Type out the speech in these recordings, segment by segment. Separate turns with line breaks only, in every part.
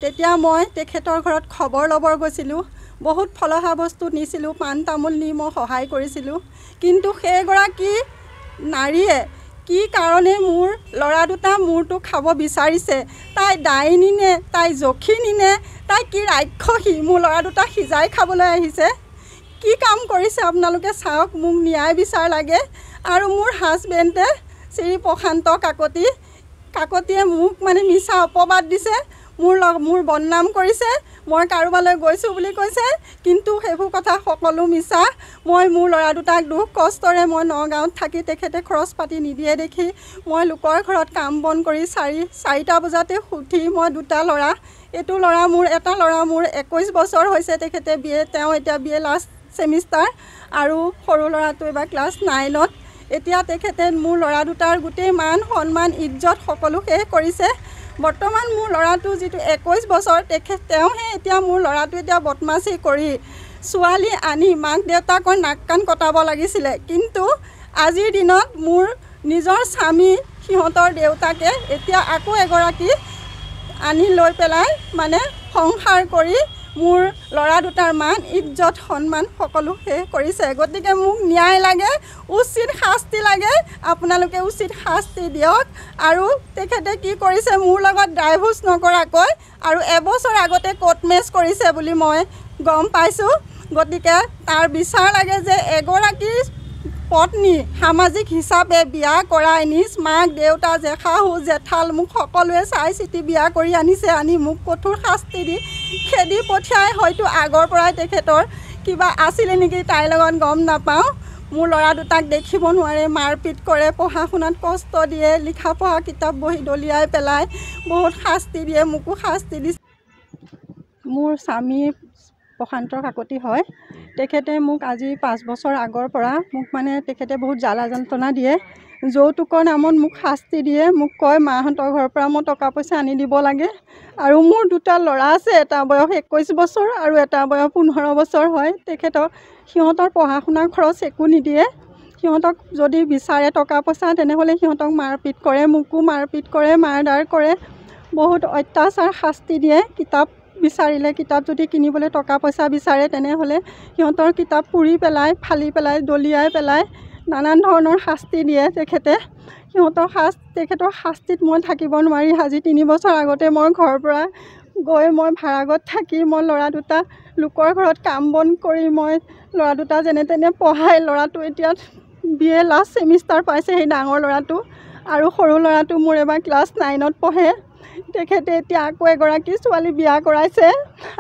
তেতিয়া মই তেখেতৰ ঘৰত খবৰ ল'বৰ গৈছিলোঁ। বহুত ফলহা বস্তু নিছিলোঁ, পাণ তামোল নি মই সহায় কৰিছিলোঁ। কিন্তু সেইগৰাকী নাৰীয়ে কি কাৰণে মোৰ ল'ৰা দুটা মূৰটো খাব বিচাৰিছে? তাই ডাইনী নে? তাই যখিনী নে? তাই কি ৰাক্ষসী? মোৰ ল'ৰা দুটা সিজাই খাবলৈ আহিছে। কি কাম কৰিছে আপোনালোকে চাওক। মোক ন্যায় বিচাৰ লাগে। আৰু মোৰ হাজবেণ্ডে শ্ৰী প্ৰশান্ত কাকতিয়ে মোক মিছা অপবাদ দিছে। মোৰ বদনাম কৰিছে। মই কাৰোবালৈ গৈছোঁ বুলি কৈছে, কিন্তু সেইবোৰ কথা সকলো মিছা। মই মোৰ ল'ৰা দুটাক দুখ কষ্টৰে মই নগাঁৱত থাকি তেখেতে খৰচ পাতি নিদিয়ে দেখি মই লোকৰ ঘৰত কাম বন কৰি 4টা বজাতে উঠি মই দুটা ল'ৰা, এটা ল'ৰা মোৰ 21 বছৰ হৈছে। তেওঁ এতিয়া BA লাষ্ট ছেমিষ্টাৰ, আৰু সৰু ল'ৰাটো এইবাৰ ক্লাছ 9ত। এতিয়া তেখেতে মোৰ ল'ৰা দুটাৰ গোটেই মান সন্মান ইজ্জত সকলো শেষ কৰিছে। বৰ্তমান মোৰ ল'ৰাটো যিটো 21 বছৰ, তেওঁহে এতিয়া মোৰ ল'ৰাটো এতিয়া বদমাচি কৰি ছোৱালী আনি মাক দেউতাকৰ নাক কাণ কটাব লাগিছিলে। কিন্তু আজিৰ দিনত মোৰ নিজৰ স্বামী, সিহঁতৰ দেউতাকে এতিয়া আকৌ এগৰাকী আনি লৈ পেলাই সংসাৰ কৰি মোৰ ল'ৰা দুটাৰ মান ইজ্জত সন্মান সকলো শেষ কৰিছে। গতিকে মোক ন্যায় লাগে, উচিত শাস্তি লাগে। আপোনালোকে উচিত শাস্তি দিয়ক। আৰু তেখেতে কি কৰিছে, মোৰ লগত ডাইভোৰ্চ নকৰাকৈ আৰু এবছৰ আগতে কোৰ্ট মেচ কৰিছে বুলি মই গম পাইছোঁ। গতিকে তাৰ বিচাৰ লাগে যে এগৰাকী পত্নী সামাজিক হিচাপে বিয়া কৰাই নিজ মাক দেউতা জেঠাশাহু জেঠাল মোক সকলোৱে চাই চিতি বিয়া কৰি আনিছে। আনি মোক কঠোৰ শাস্তি দি খেদি পঠিয়াই, হয়তো আগৰ পৰাই তেখেতৰ কিবা আছিলে নেকি তাইৰ লগত গম নাপাওঁ। মোৰ ল'ৰা দুটাক দেখিব নোৱাৰে, মাৰপিট কৰে, পঢ়া শুনাত কষ্ট দিয়ে, লিখা পঢ়া কিতাপ বহি দলিয়াই পেলাই বহুত শাস্তি দিয়ে। মোকো শাস্তি দিছে। মোৰ স্বামী প্ৰশান্ত কাকতি হয়। তেখেতে মোক আজি 5 বছৰ আগৰ পৰা মোক তেখেতে বহুত জ্বালা যন্ত্ৰণা দিয়ে। যৌতুকৰ নামত মোক শাস্তি দিয়ে। মোক কয় মাহঁতৰ ঘৰৰ পৰা মই টকা পইচা আনি দিব লাগে। আৰু মোৰ দুটা ল'ৰা আছে, এটা বয়স 21 বছৰ আৰু এটা বয়স 15 বছৰ হয়। সিহঁতৰ পঢ়া শুনাৰ খৰচ একো নিদিয়ে। সিহঁতক যদি বিচাৰে টকা পইচা, তেনেহ'লে সিহঁতক মাৰপিট কৰে, মোকো মাৰপিট কৰে, মাৰদাৰ কৰে, বহুত অত্যাচাৰ শাস্তি দিয়ে। কিতাপ বিচাৰিলে, কিতাপ যদি কিনিবলৈ টকা পইচা বিচাৰে, তেনেহ'লে সিহঁতৰ কিতাপ পুৰি পেলাই, ফালি পেলাই, দলিয়াই পেলাই নানান ধৰণৰ শাস্তি দিয়ে তেখেতে। তেখেতৰ শাস্তিত মই থাকিব নোৱাৰি আজি 3 বছৰ আগতে মই ঘৰৰ পৰা গৈ মই ভাড়াঘৰত থাকি মই ল'ৰা দুটা লোকৰ ঘৰত কাম বন কৰি মই ল'ৰা দুটা যেনে তেনে পঢ়াই, ল'ৰাটো এতিয়া BA লাষ্ট ছেমিষ্টাৰ পাইছে, সেই ডাঙৰ ল'ৰাটো, আৰু সৰু ল'ৰাটো মোৰ এবাৰ ক্লাছ 9ত পঢ়ে। তেখেতে এতিয়া আকৌ এগৰাকী ছোৱালী বিয়া কৰাইছে।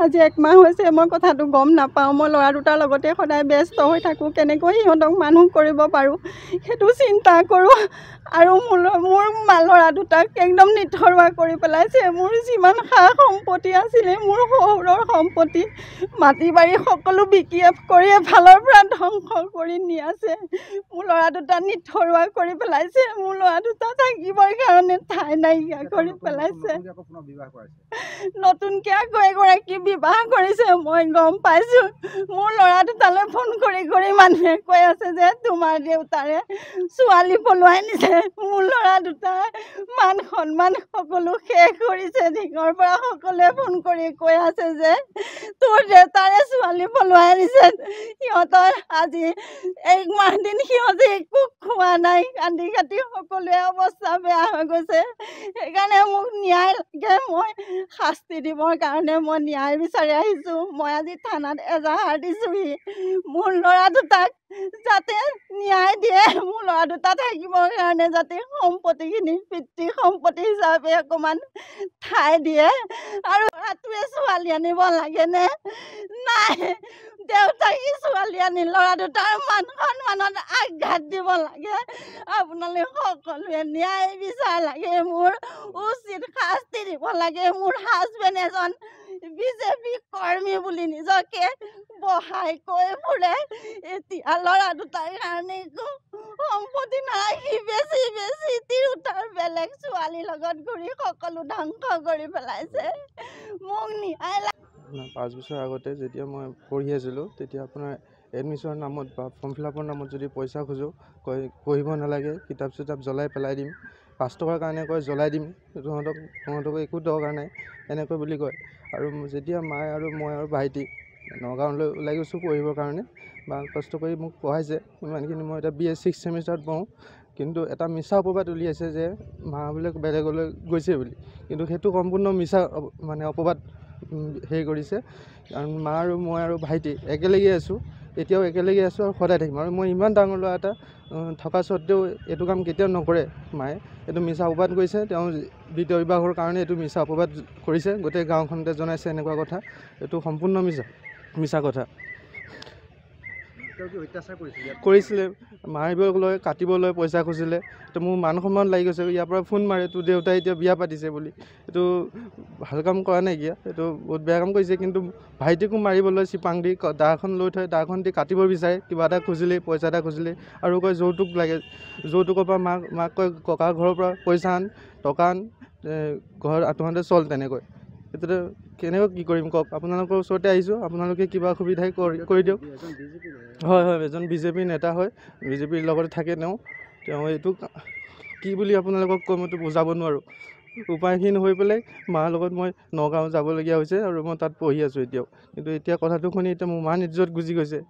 আজি 1 মাহ হৈছে, মই কথাটো গম নাপাওঁ। মই ল'ৰা দুটাৰ লগতে সদায় ব্যস্ত হৈ থাকোঁ। কেনেকৈ সিহঁতক মানুহ কৰিব পাৰোঁ সেইটো চিন্তা কৰোঁ। আৰু মোৰ ল'ৰা দুটাক একদম নিথৰুৱা কৰি পেলাইছে। মোৰ যিমান সা সম্পত্তি আছিলে, মোৰ শহুৰৰ সম্পত্তি মাটি বাৰী সকলো বিক্ৰী কৰি এফালৰ পৰা ধ্বংস কৰি নি আছে। মোৰ ল'ৰা দুটা নিথৰুৱা কৰি পেলাইছে। মোৰ ল'ৰা দুটা থাকিবৰ কাৰণে ঠাই নাইকিয়া কৰি পেলাইছে। নতুনকৈ আকৌ এগৰাকী বিবাহ কৰিছে, মই গম পাইছোঁ। মোৰ ল'ৰা দুটালৈ ফোন কৰি মানুহে কৈ আছে যে তোমাৰ দেউতাৰে ছোৱালী পলুৱাই নিছে। মোৰ ল'ৰা দুটাৰ মান সন্মান সকলো শেষ কৰিছে। ধিঙৰ পৰা সকলোৱে ফোন কৰি কৈ আছে যে তোৰ দেউতাৰে ছোৱালী পলুৱাই নিছে। সিহঁতৰ আজি 1 মাহ দিন সিহঁতে একো খোৱা নাই, কান্দি কাটি সকলোৱে অৱস্থা বেয়া হৈ গৈছে। সেইকাৰণে মোক ন্যায় লাগে। মই শাস্তি দিবৰ কাৰণে মই ন্যায় বিচাৰি আহিছোঁ। মই আজি থানাত এজাহাৰ দিছোঁহি। মোৰ ল'ৰা দুটাক যাতে ন্যায় দিয়ে, মোৰ ল'ৰা দুটা থাকিবৰ কাৰণে যাতে সম্পত্তিখিনি পিতৃ সম্পত্তি হিচাপে অকণমান ঠাই দিয়ে। আৰু ল'ৰাটোৱে ছোৱালী আনিব লাগেনে? নাই, দেউতাকে ছোৱালী আনি ল'ৰা দুটাৰ মান সন্মানত আঘাত দিব লাগে। আপোনালোকে সকলোৱে ন্যায় বিচাৰ লাগে। মোৰ উচিত শাস্তি দিব লাগে। মোৰ হাজবেণ্ড এজন BJP কৰ্মী বুলি নিজকে বহাই কৈ ফুৰে। এতিয়া ল'ৰা দুটাৰ কাৰণে একো সম্পত্তি নাৰাখি বেছি তিৰোতাৰ বেলেগ ছোৱালীৰ লগত ঘূৰি সকলো ধ্বংস কৰি পেলাইছে। মোক ন্যায় লাগে।
5 বছৰ আগতে যেতিয়া মই পঢ়ি আছিলোঁ, তেতিয়া আপোনাৰ এডমিশ্যনৰ নামত বা ফৰ্ম ফিল আপৰ নামত যদি পইচা খোজোঁ, পঢ়িব নালাগে, কিতাপ চিতাপ জ্বলাই পেলাই দিম, 5 টকাৰ কাৰণে কয় জ্বলাই দিম, তহঁতক একো দৰকাৰ নাই এনেকৈ বুলি কয়। আৰু যেতিয়া মায়ে আৰু মই আৰু ভাইটি নগাঁৱলৈ ওলাই গৈছোঁ পঢ়িবৰ কাৰণে, বা কষ্ট কৰি মোক পঢ়াইছে ইমানখিনি, মই এতিয়া BA 6th চেমিষ্টাৰত পঢ়োঁ। কিন্তু এটা মিছা অপবাদ উলিয়াইছে যে মা বোলে বেলেগলৈ গৈছে বুলি, কিন্তু সেইটো সম্পূৰ্ণ মিছা মানে অপবাদ হেৰি কৰিছে। কাৰণ মা আৰু মই আৰু ভাইটি একেলগে আছোঁ, এতিয়াও একেলগে আছোঁ আৰু সদায় থাকিম। আৰু মই ইমান ডাঙৰ ল'ৰা এটা থকা স্বত্বেও এইটো কাম কেতিয়াও নকৰে মায়ে, এইটো মিছা অপবাদ কৰিছে। তেওঁ দ্বিতীয় বিবাহৰ কাৰণে এইটো মিছা অপবাদ কৰিছে, গোটেই গাঁওখনতে জনাইছে এনেকুৱা কথা। এইটো সম্পূৰ্ণ মিছা কথা। কৰিছিলে, মাৰিবলৈ কাটিবলৈ পইচা খুজিলে। তো মোৰ মান সন্মান লাগি গৈছে, ইয়াৰ পৰা ফোন মাৰে তোৰ দেউতাই এতিয়া বিয়া পাতিছে বুলি। এইটো ভাল কাম কৰা নাইকিয়া, এইটো বহুত বেয়া কাম কৰিছে। কিন্তু ভাইটিকো মাৰিবলৈ চিপাং দি দাখন লৈ থৈ দাখন দি কাটিব বিচাৰে, কিবা এটা খুজিলে, পইচা এটা খুজিলে, আৰু কয় যৌতুক লাগে। যৌতুকৰ পৰা মাক কয় ককাৰ ঘৰৰ পৰা পইচা আন, টকা আন, ঘৰ তহঁতে চল তেনেকৈ। এতিয়া কেনেকৈ কি কৰিম কওক, আপোনালোকৰ ওচৰতে আহিছোঁ, আপোনালোকে কিবা সুবিধাই কৰি দিয়ক। হয়, এজন BJP নেতা হয়, BJPৰ লগতে থাকে তেওঁ এইটো কি বুলি আপোনালোকক কৈ মইতো বুজাব নোৱাৰোঁ। উপায়হীন হৈ পেলাই মাৰ লগত মই নগাঁও যাবলগীয়া হৈছে, আৰু মই তাত পঢ়ি আছোঁ এতিয়াও। কিন্তু এতিয়া কথাটো শুনি এতিয়া মোৰ মান ইজ্জত গুচি গৈছে।